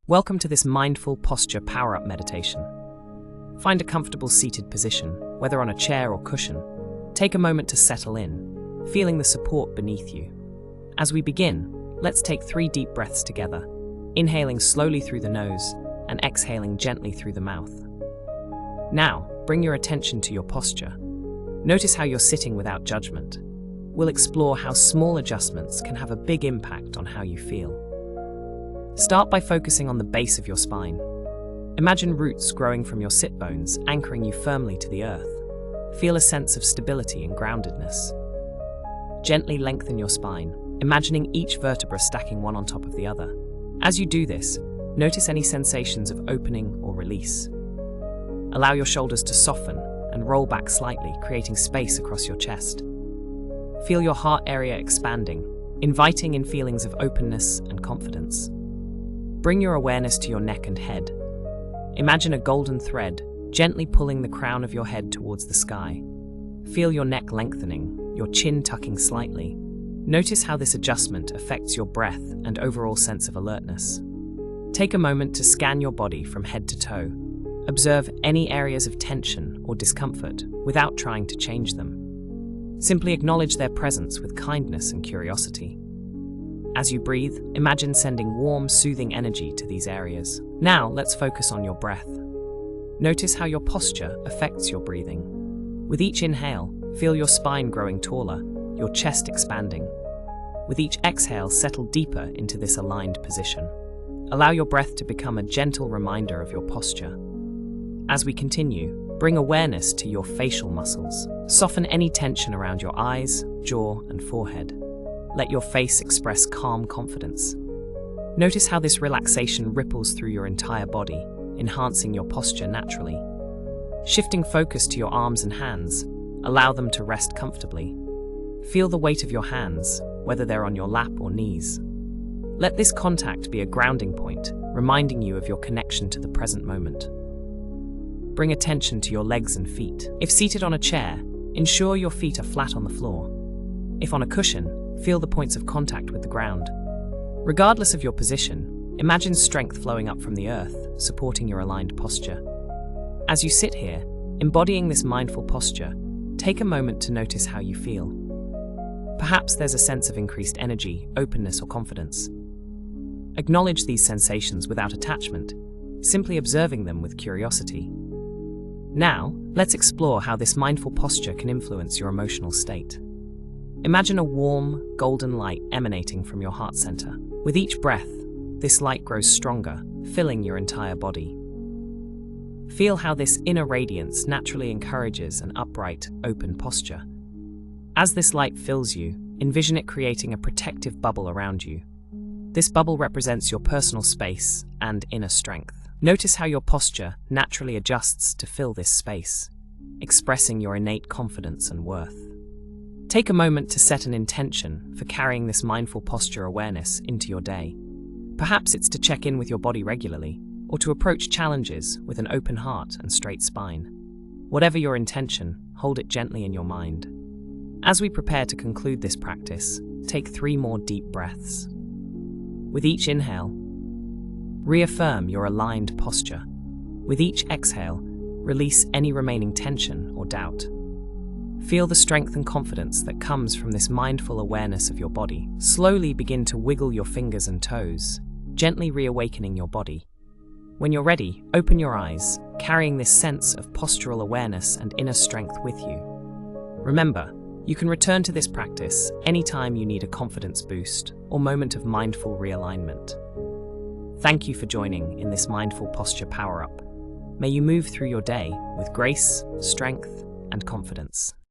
Welcome to this mindful posture power-up meditation. Find a comfortable seated position, whether on a chair or cushion. Take a moment to settle in, feeling the support beneath you. As we begin, let's take 3 deep breaths together, inhaling slowly through the nose and exhaling gently through the mouth. Now, bring your attention to your posture. Notice how you're sitting without judgment. We'll explore how small adjustments can have a big impact on how you feel. Start by focusing on the base of your spine. Imagine roots growing from your sit bones, anchoring you firmly to the earth. Feel a sense of stability and groundedness. Gently lengthen your spine, imagining each vertebra stacking one on top of the other. As you do this, notice any sensations of opening or release. Allow your shoulders to soften and roll back slightly, creating space across your chest. Feel your heart area expanding, inviting in feelings of openness and confidence. Bring your awareness to your neck and head. Imagine a golden thread, gently pulling the crown of your head towards the sky. Feel your neck lengthening, your chin tucking slightly. Notice how this adjustment affects your breath and overall sense of alertness. Take a moment to scan your body from head to toe. Observe any areas of tension or discomfort without trying to change them. Simply acknowledge their presence with kindness and curiosity. As you breathe, imagine sending warm, soothing energy to these areas. Now, let's focus on your breath. Notice how your posture affects your breathing. With each inhale, feel your spine growing taller, your chest expanding. With each exhale, settle deeper into this aligned position. Allow your breath to become a gentle reminder of your posture. As we continue, bring awareness to your facial muscles. Soften any tension around your eyes, jaw, and forehead. Let your face express calm confidence. Notice how this relaxation ripples through your entire body, enhancing your posture naturally. Shifting focus to your arms and hands, allow them to rest comfortably. Feel the weight of your hands, whether they're on your lap or knees. Let this contact be a grounding point, reminding you of your connection to the present moment. Bring attention to your legs and feet. If seated on a chair, ensure your feet are flat on the floor. If on a cushion, feel the points of contact with the ground. Regardless of your position, imagine strength flowing up from the earth, supporting your aligned posture. As you sit here, embodying this mindful posture, take a moment to notice how you feel. Perhaps there's a sense of increased energy, openness, or confidence. Acknowledge these sensations without attachment, simply observing them with curiosity. Now, let's explore how this mindful posture can influence your emotional state. Imagine a warm, golden light emanating from your heart center. With each breath, this light grows stronger, filling your entire body. Feel how this inner radiance naturally encourages an upright, open posture. As this light fills you, envision it creating a protective bubble around you. This bubble represents your personal space and inner strength. Notice how your posture naturally adjusts to fill this space, expressing your innate confidence and worth. Take a moment to set an intention for carrying this mindful posture awareness into your day. Perhaps it's to check in with your body regularly, or to approach challenges with an open heart and straight spine. Whatever your intention, hold it gently in your mind. As we prepare to conclude this practice, take 3 more deep breaths. With each inhale, reaffirm your aligned posture. With each exhale, release any remaining tension or doubt. Feel the strength and confidence that comes from this mindful awareness of your body. Slowly begin to wiggle your fingers and toes, gently reawakening your body. When you're ready, open your eyes, carrying this sense of postural awareness and inner strength with you. Remember, you can return to this practice anytime you need a confidence boost or moment of mindful realignment. Thank you for joining in this mindful posture power-up. May you move through your day with grace, strength, and confidence.